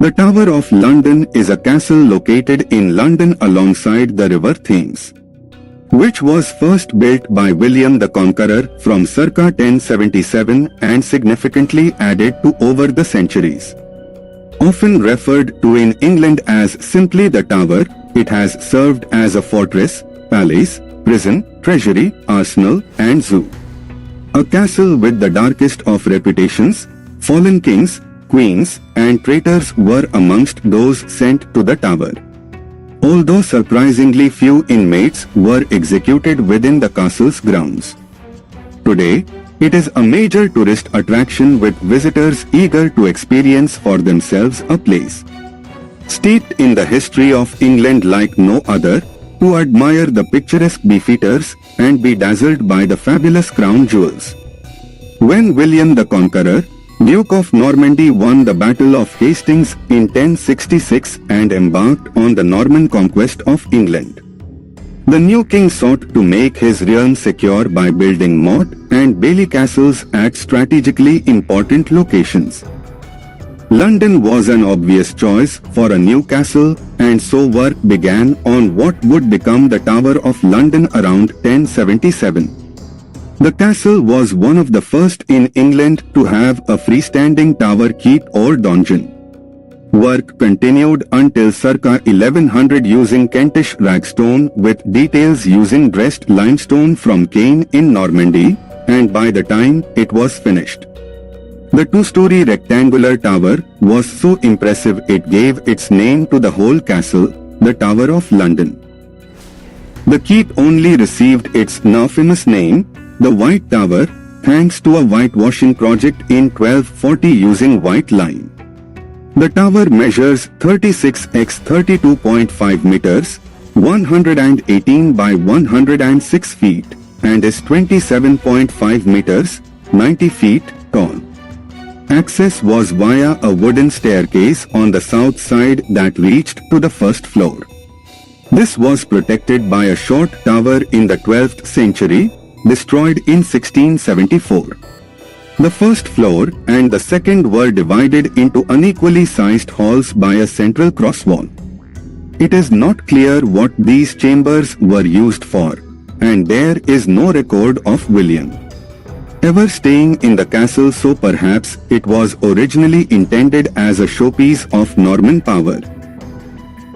The Tower of London is a castle located in London alongside the River Thames, which was first built by William the Conqueror from circa 1077 and significantly added to over the centuries. Often referred to in England as simply the Tower, it has served as a fortress, palace, prison, treasury, arsenal, and zoo. A castle with the darkest of reputations, fallen kings, queens, and traitors were amongst those sent to the tower. Although surprisingly few inmates were executed within the castle's grounds. Today, it is a major tourist attraction with visitors eager to experience for themselves a place steeped in the history of England like no other, to admire the picturesque Beefeaters and be dazzled by the fabulous crown jewels. When William the Conqueror, Duke of Normandy, won the Battle of Hastings in 1066 and embarked on the Norman conquest of England, the new king sought to make his realm secure by building moat and bailey castles at strategically important locations. London was an obvious choice for a new castle, and so work began on what would become the Tower of London around 1077. The castle was one of the first in England to have a freestanding tower keep or donjon. Work continued until circa 1100 using Kentish ragstone with details using dressed limestone from Caen in Normandy, and by the time it was finished, the two-story rectangular tower was so impressive it gave its name to the whole castle, the Tower of London. The keep only received its now famous name, the White Tower, thanks to a whitewashing project in 1240 using white lime. The tower measures 36 x 32.5 meters, 118 by 106 feet, and is 27.5 meters, 90 feet tall. Access was via a wooden staircase on the south side that reached to the first floor. This was protected by a short tower in the 12th century, destroyed in 1674. The first floor and the second were divided into unequally sized halls by a central cross wall. It is not clear what these chambers were used for, and there is no record of William ever staying in the castle, so perhaps it was originally intended as a showpiece of Norman power.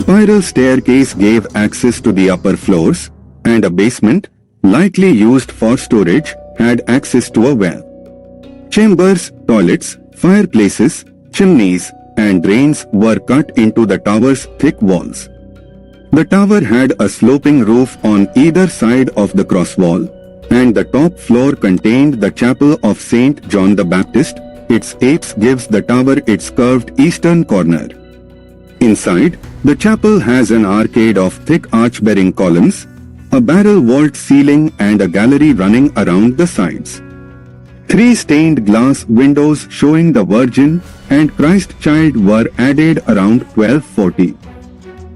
Spiral staircase gave access to the upper floors, and a basement, likely used for storage, had access to a well. Chambers, toilets, fireplaces, chimneys, and drains were cut into the tower's thick walls. The tower had a sloping roof on either side of the cross wall, and the top floor contained the chapel of St. John the Baptist. Its apse gives the tower its curved eastern corner. Inside, the chapel has an arcade of thick arch-bearing columns, a barrel vault ceiling, and a gallery running around the sides. 3 stained glass windows showing the Virgin and Christ Child were added around 1240.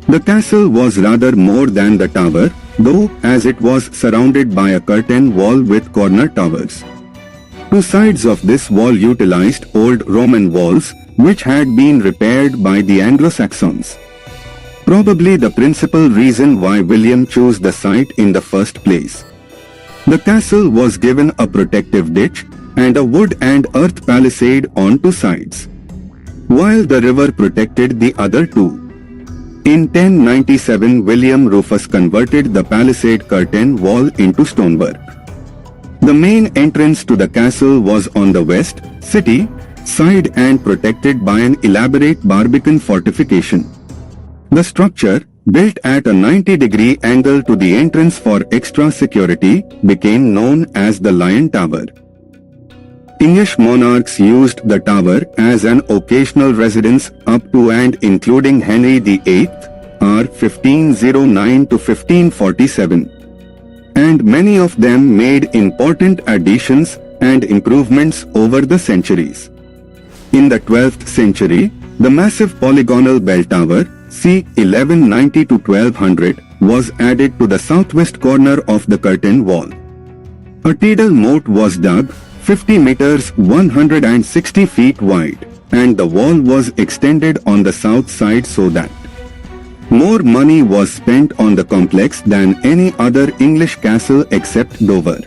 The castle was rather more than the tower, though, as it was surrounded by a curtain wall with corner towers. 2 sides of this wall utilized old Roman walls, which had been repaired by the Anglo-Saxons. Probably the principal reason why William chose the site in the first place. The castle was given a protective ditch and a wood and earth palisade on 2 sides, while the river protected the other 2. In 1097, William Rufus converted the palisade curtain wall into stonework. The main entrance to the castle was on the west, city, side and protected by an elaborate barbican fortification. The structure, built at a 90-degree angle to the entrance for extra security, became known as the Lion Tower. English monarchs used the tower as an occasional residence up to and including Henry VIII, r. 1509 to 1547. And many of them made important additions and improvements over the centuries. In the 12th century, the massive polygonal bell tower, c. 1190 to 1200, was added to the southwest corner of the curtain wall. A tidal moat was dug, 50 meters 160 feet wide, and the wall was extended on the south side so that more money was spent on the complex than any other English castle except Dover.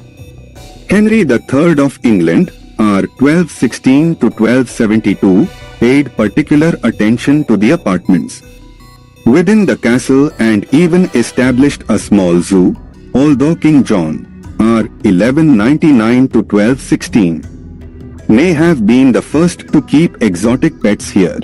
Henry III of England, r. 1216 to 1272, paid particular attention to the apartments within the castle and even established a small zoo, although King John, r. 1199 to 1216, may have been the first to keep exotic pets here.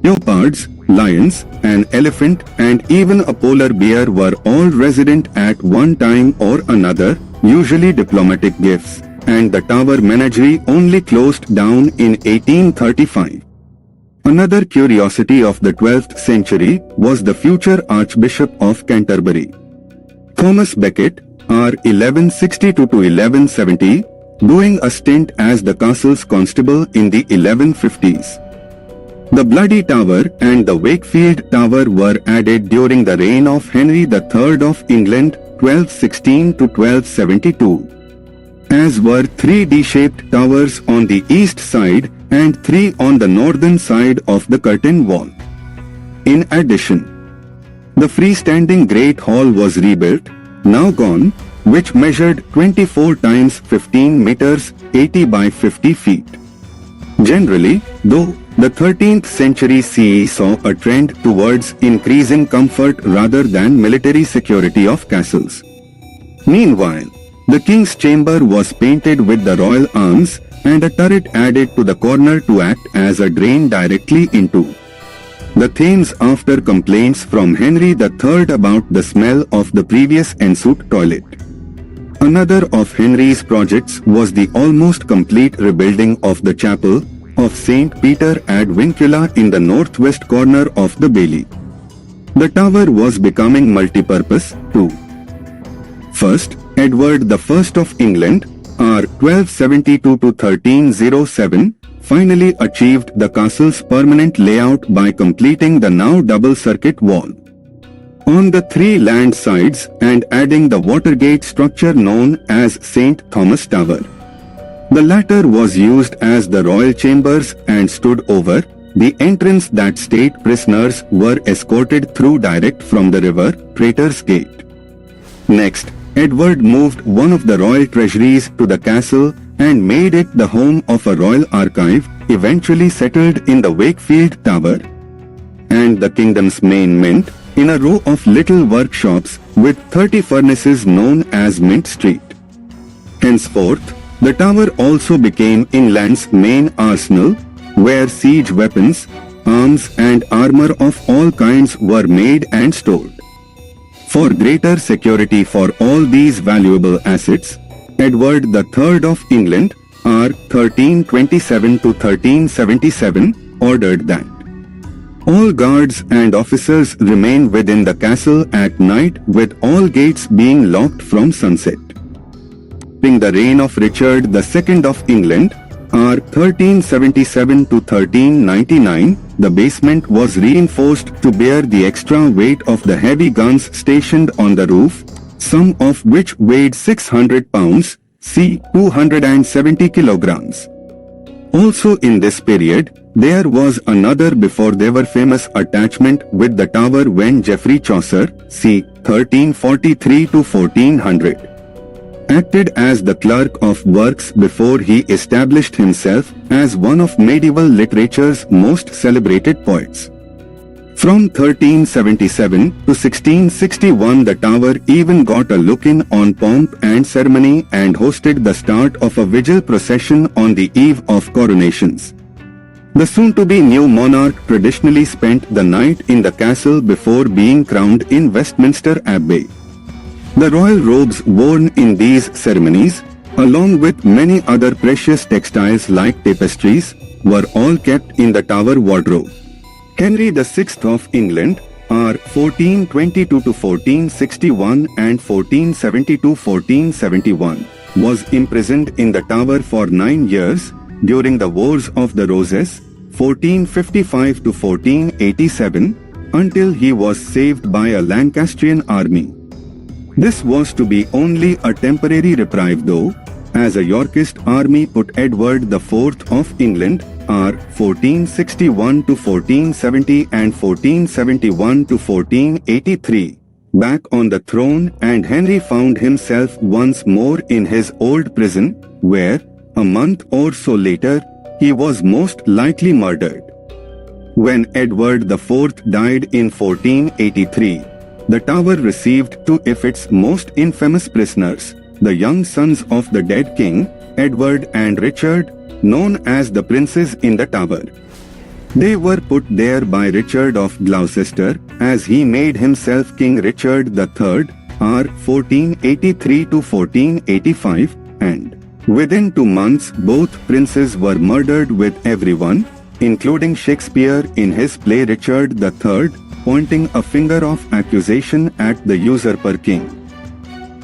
Leopards, lions, an elephant, and even a polar bear were all resident at one time or another, usually diplomatic gifts, and the Tower Menagerie only closed down in 1835. Another curiosity of the 12th century was the future Archbishop of Canterbury, Thomas Becket, r. 1162 to 1170, doing a stint as the castle's constable in the 1150s. The Bloody Tower and the Wakefield Tower were added during the reign of Henry III of England, 1216 to 1272, as were 3 D-shaped towers on the east side and 3 on the northern side of the curtain wall. In addition, the freestanding Great Hall was rebuilt, now gone, which measured 24 times 15 meters, 80 by 50 feet. Generally, though, the 13th century CE saw a trend towards increasing comfort rather than military security of castles. Meanwhile, the king's chamber was painted with the royal arms and a turret added to the corner to act as a drain directly into the Thames after complaints from Henry III about the smell of the previous ensuite toilet. Another of Henry's projects was the almost complete rebuilding of the chapel of St. Peter ad Vincula in the northwest corner of the Bailey. The tower was becoming multi-purpose too. First, Edward I of England, r. 1272 to 1307, finally achieved the castle's permanent layout by completing the now double-circuit wall on the 3 land sides and adding the Watergate structure known as St. Thomas Tower. The latter was used as the royal chambers and stood over the entrance that state prisoners were escorted through direct from the river, Traitors Gate. Next, Edward moved one of the royal treasuries to the castle and made it the home of a royal archive, eventually settled in the Wakefield Tower, and the kingdom's main mint, in a row of little workshops with 30 furnaces known as Mint Street. Henceforth, the tower also became England's main arsenal, where siege weapons, arms and armor of all kinds were made and stored. For greater security for all these valuable assets, Edward III of England, r. 1327 to 1377, ordered that all guards and officers remain within the castle at night, with all gates being locked from sunset. During the reign of Richard II of England, r. 1377 to 1399, the basement was reinforced to bear the extra weight of the heavy guns stationed on the roof, some of which weighed 600 pounds, c. 270 kilograms. Also in this period, there was another before they were famous attachment with the tower when Geoffrey Chaucer, c. 1343 to 1400, acted as the clerk of works before he established himself as one of medieval literature's most celebrated poets. From 1377 to 1661, the tower even got a look-in on pomp and ceremony and hosted the start of a vigil procession on the eve of coronations. The soon-to-be new monarch traditionally spent the night in the castle before being crowned in Westminster Abbey. The royal robes worn in these ceremonies, along with many other precious textiles like tapestries, were all kept in the tower wardrobe. Henry VI of England, r. 1422 to 1461 and 1470 to 1471, was imprisoned in the tower for 9 years during the Wars of the Roses, 1455 to 1487, until he was saved by a Lancastrian army. This was to be only a temporary reprieve though, as a Yorkist army put Edward IV of England, r. 1461 to 1470 and 1471 to 1483, back on the throne, and Henry found himself once more in his old prison, where, a month or so later, he was most likely murdered. When Edward IV died in 1483, the Tower received two of its most infamous prisoners, the young sons of the dead king, Edward and Richard, known as the Princes in the Tower. They were put there by Richard of Gloucester, as he made himself King Richard III, r. 1483 to 1485, and within 2 months both princes were murdered, with everyone, including Shakespeare in his play Richard III, pointing a finger of accusation at the usurper king.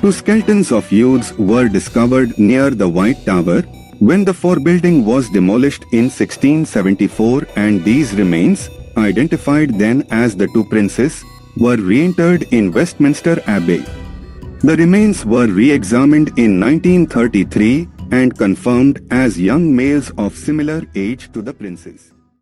2 skeletons of youths were discovered near the White Tower when the forebuilding was demolished in 1674, and these remains, identified then as the 2 princes, were reinterred in Westminster Abbey. The remains were re-examined in 1933 and confirmed as young males of similar age to the princes.